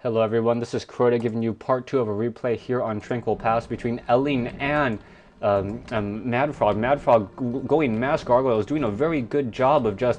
Hello everyone, this is Crota giving you part 2 of a replay here on Tranquil Pass between Elling and MadFrog. MadFrog going mass gargoyles, doing a very good job of just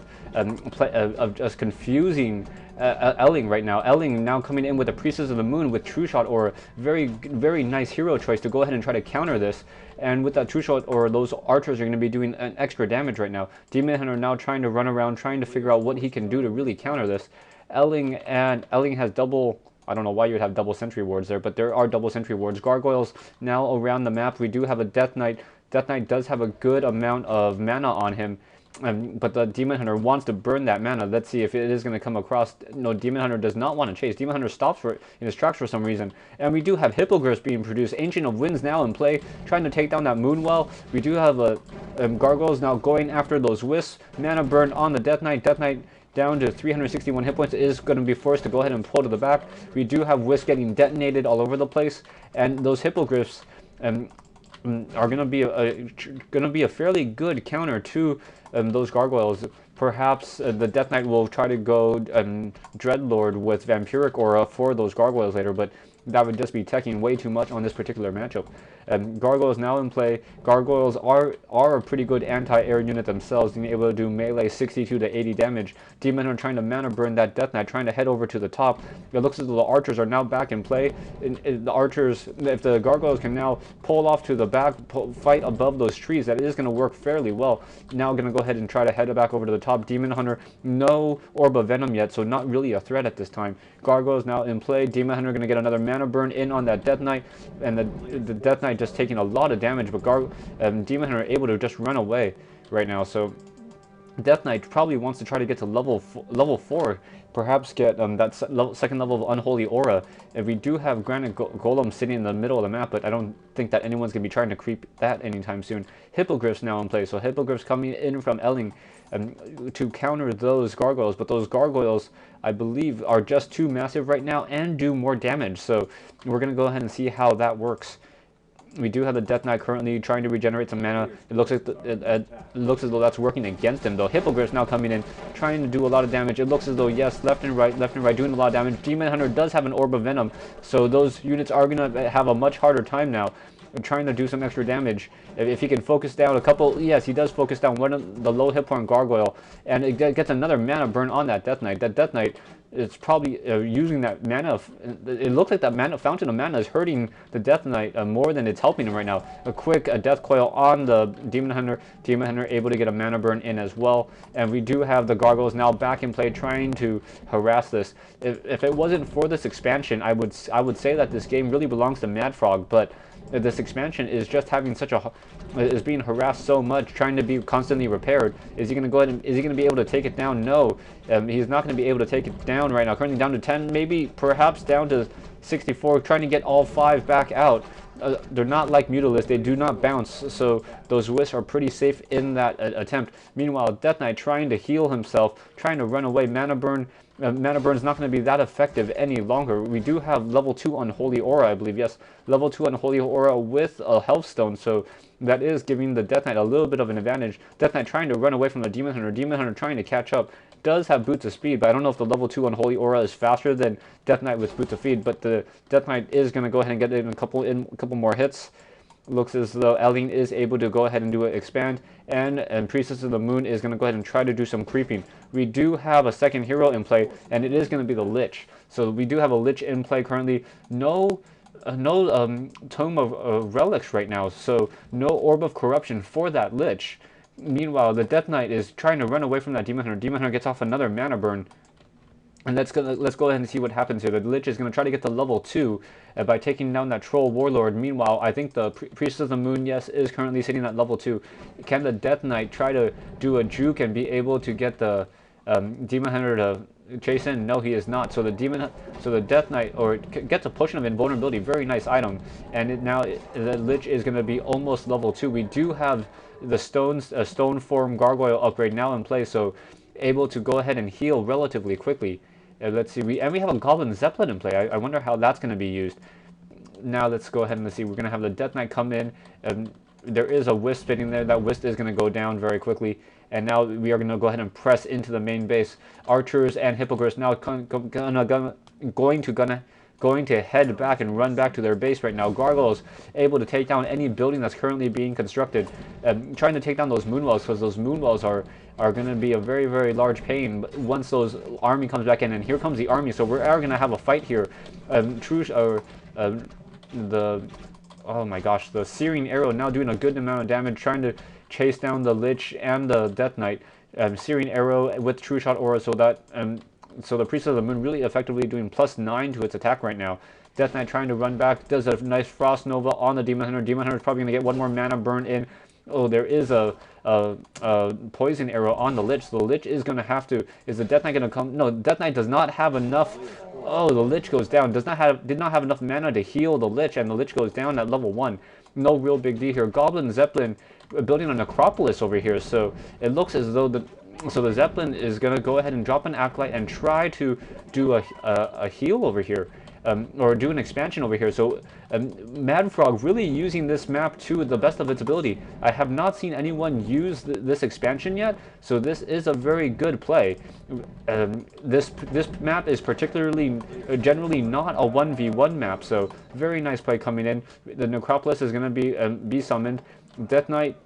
confusing Elling right now. Elling now coming in with the Priestess of the Moon with True Shot, or a very nice hero choice to go ahead and try to counter this. And with that True Shot, or those archers are going to be doing an extra damage right now. Demon Hunter now trying to run around, trying to figure out what he can do to really counter this. Elling has double. I don't know why you would have double sentry wards there, but there are double sentry wards. Gargoyles now around the map. We do have a Death Knight. Death Knight does have a good amount of mana on him, but the Demon Hunter wants to burn that mana. Let's see if it is going to come across. No, Demon Hunter does not want to chase. Demon Hunter stops in his tracks for some reason. And we do have Hippogriffs being produced. Ancient of Winds now in play, trying to take down that Moonwell. We do have Gargoyles now going after those Wisps. Mana burn on the Death Knight. Death Knight down to 361 hit points, is going to be forced to go ahead and pull to the back. We do have Wisp getting detonated all over the place, and those Hippogriffs are going to be a fairly good counter to those Gargoyles. Perhaps the Death Knight will try to go Dreadlord with Vampiric Aura for those Gargoyles later, but that would just be teching way too much on this particular matchup. Gargoyles now in play. Gargoyles are a pretty good anti-air unit themselves, being able to do melee 62 to 80 damage. Demon are trying to mana burn that Death Knight, trying to head over to the top. It looks as though the archers are now back in play. The archers, if the Gargoyles can now pull off to the back, fight above those trees, that is going to work fairly well. Now going to go ahead and try to head back over to the top. Demon Hunter, no Orb of Venom yet, so not really a threat at this time. Gargoyles now in play. Demon Hunter going to get another mana burn in on that Death Knight, and the Death Knight just taking a lot of damage, but Demon Hunter are able to just run away right now. So Death Knight probably wants to try to get to level 4, perhaps get that second level of Unholy Aura. And we do have Granite Golem sitting in the middle of the map, but I don't think that anyone's going to be trying to creep that anytime soon. Hippogriffs now in play, so Hippogriffs coming in from Elling to counter those Gargoyles, but those Gargoyles, I believe, are just too massive right now and do more damage. So we're going to go ahead and see how that works. We do have the Death Knight currently trying to regenerate some mana. It looks like it looks as though that's working against him, though. Hippogriffs now coming in, trying to do a lot of damage. It looks as though, yes, left and right, doing a lot of damage. Demon Hunter does have an Orb of Venom, so those units are going to have a much harder time now trying to do some extra damage. If he can focus down a couple, yes, he does focus down one of the low hit point Gargoyle, and it gets another mana burn on that Death Knight. That Death Knight is probably using that mana. It looks like that mana fountain of mana is hurting the Death Knight more than it's helping him right now. A quick Death Coil on the Demon Hunter. Demon Hunter able to get a mana burn in as well. And we do have the Gargoyles now back in play, trying to harass this. If it wasn't for this expansion, I would say that this game really belongs to MadFrog, but this expansion is just having is being harassed so much, trying to be constantly repaired. Is he going to go ahead and is he going to be able to take it down? No, he's not going to be able to take it down right now. Currently down to 10, maybe perhaps down to 64, trying to get all 5 back out. They're not like Mutalisk, they do not bounce, so those Wisps are pretty safe in that attempt. Meanwhile, Death Knight trying to heal himself, trying to run away. Mana burn. Mana burn is not going to be that effective any longer. We do have level 2 Unholy Aura, I believe. Yes, level 2 Unholy Aura with a Health Stone, so that is giving the Death Knight a little bit of an advantage. Death Knight trying to run away from the Demon Hunter. Demon Hunter trying to catch up. Does have Boots of Speed, but I don't know if the level 2 Unholy Aura is faster than Death Knight with Boots of Speed, but the Death Knight is going to go ahead and get in a couple more hits. Looks as though Elling is able to go ahead and do an expand, and Priestess of the Moon is going to go ahead and try to do some creeping. We do have a second hero in play, and it is going to be the Lich. So we do have a Lich in play currently. No Tome of Relics right now, so no Orb of Corruption for that Lich. Meanwhile, the Death Knight is trying to run away from that Demon Hunter. Demon Hunter gets off another mana burn. And let's go ahead and see what happens here. The Lich is going to try to get to level 2 by taking down that Troll Warlord. Meanwhile, I think the Priestess of the Moon, yes, is currently sitting at level 2. Can the Death Knight try to do a juke and be able to get the Demon Hunter to chase in? No, he is not. So the Death Knight gets a potion of invulnerability, very nice item. And the Lich is going to be almost level 2. We do have the stone form Gargoyle upgrade now in place, so able to go ahead and heal relatively quickly. Let's see, we have a Goblin Zeppelin in play. I wonder how that's going to be used. Now let's go ahead and see. We're going to have the Death Knight come in. There is a Wisp sitting there. That Wisp is going to go down very quickly. And now we are going to go ahead and press into the main base. Archers and Hippogriffs now going to head back and run back to their base right now. Gargoyles able to take down any building that's currently being constructed, trying to take down those moonwells, because those moonwells are going to be a very, very large pain once those army comes back in. And here comes the army, so we are going to have a fight here. Oh my gosh, the Searing Arrow now doing a good amount of damage, trying to chase down the Lich and the Death Knight. Searing Arrow with True Shot Aura, so that so the Priest of the Moon really effectively doing +9 to its attack right now. Death Knight trying to run back, does a nice Frost Nova on the Demon Hunter. Demon Hunter is probably going to get one more mana burn in. Oh, there is a Poison Arrow on the Lich. So the Lich is going to have to... Is the Death Knight going to come? No, Death Knight does not have enough... Oh, the Lich goes down. Did not have enough mana to heal the Lich, and the Lich goes down at level 1. No real big deal here. Goblin Zeppelin building a Necropolis over here, so it looks as though the Zeppelin is going to go ahead and drop an Acolyte and try to do a heal over here, or do an expansion over here. So MadFrog really using this map to the best of its ability. I have not seen anyone use this expansion yet, so this is a very good play. This map is generally not a 1v1 map, so very nice play coming in. The Necropolis is going to be summoned. Death Knight...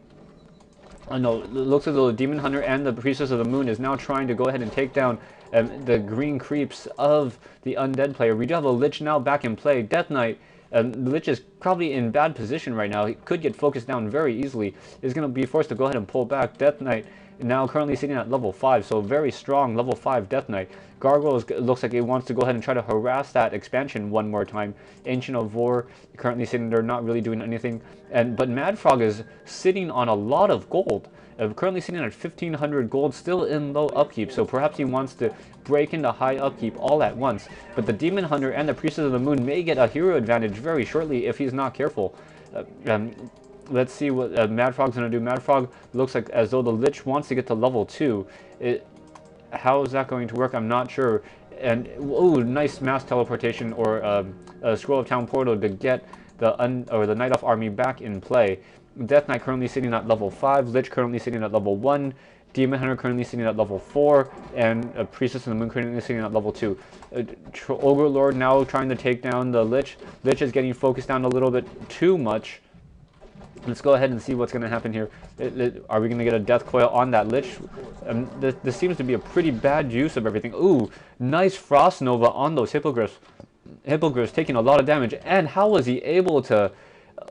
no, it looks as though the Demon Hunter and the Priestess of the Moon is now trying to go ahead and take down the green creeps of the Undead player. We do have a Lich now back in play. Death Knight, the Lich is probably in bad position right now. He could get focused down very easily. He's going to be forced to go ahead and pull back. Death Knight now currently sitting at level 5, so very strong level 5 Death Knight. Gargoyles looks like he wants to go ahead and try to harass that expansion one more time. Ancient of War currently sitting there not really doing anything. But MadFrog is sitting on a lot of gold. Currently sitting at 1,500 gold, still in low upkeep, so perhaps he wants to break into high upkeep all at once. But the Demon Hunter and the Priestess of the Moon may get a hero advantage very shortly if he's not careful. Let's see what MadFrog's going to do. MadFrog looks like as though the Lich wants to get to level 2. How is that going to work? I'm not sure. And, ooh, nice mass teleportation or a Scroll of Town Portal to get the Night Elf army back in play. Death Knight currently sitting at level 5, Lich currently sitting at level 1, Demon Hunter currently sitting at level 4, and Priestess of the Moon currently sitting at level 2. Ogre Lord now trying to take down the Lich. Lich is getting focused down a little bit too much. Let's go ahead and see what's going to happen here. Are we going to get a Death Coil on that Lich? This seems to be a pretty bad use of everything. Ooh, nice Frost Nova on those Hippogriffs. Hippogriffs taking a lot of damage. And how was he able to...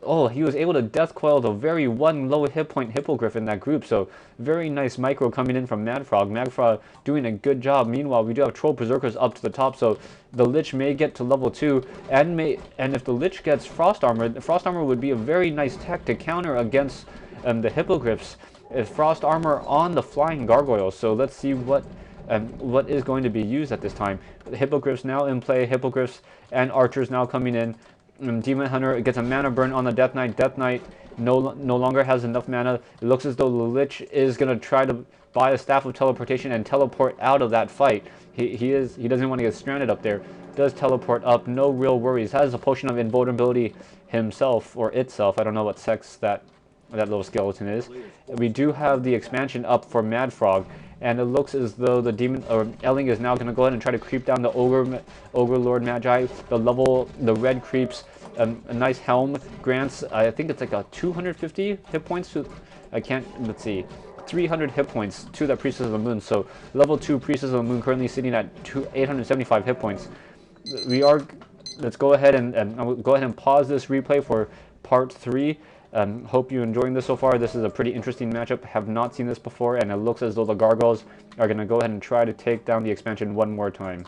Oh, he was able to Death Coil the very one low hit point Hippogriff in that group. So very nice micro coming in from MadFrog. MadFrog doing a good job. Meanwhile, we do have Troll Berserkers up to the top, so the Lich may get to level 2, and if the Lich gets Frost Armor, the Frost Armor would be a very nice tech to counter against the Hippogriffs. Frost Armor on the Flying Gargoyles. So let's see what is going to be used at this time. The Hippogriffs now in play. Hippogriffs and Archers now coming in. Demon Hunter gets a mana burn on the Death Knight. Death Knight no longer has enough mana. It looks as though the Lich is going to try to buy a Staff of Teleportation and teleport out of that fight. He doesn't want to get stranded up there. Does teleport up, no real worries. Has a Potion of Invulnerability himself, or itself. I don't know what sex that little skeleton is. We do have the expansion up for MadFrog, and it looks as though the demon or Elling is now going to go ahead and try to creep down the Ogre Lord Magi. The red creeps. A nice helm grants, I think it's like a 250 hit points to, let's see, 300 hit points to that Priestess of the Moon. So level 2 Priestess of the Moon currently sitting at 875 hit points. Let's go ahead and I'll go ahead and pause this replay for part 3. Hope you're enjoying this so far. This is a pretty interesting matchup. Have not seen this before, and it looks as though the Gargoyles are going to go ahead and try to take down the expansion one more time.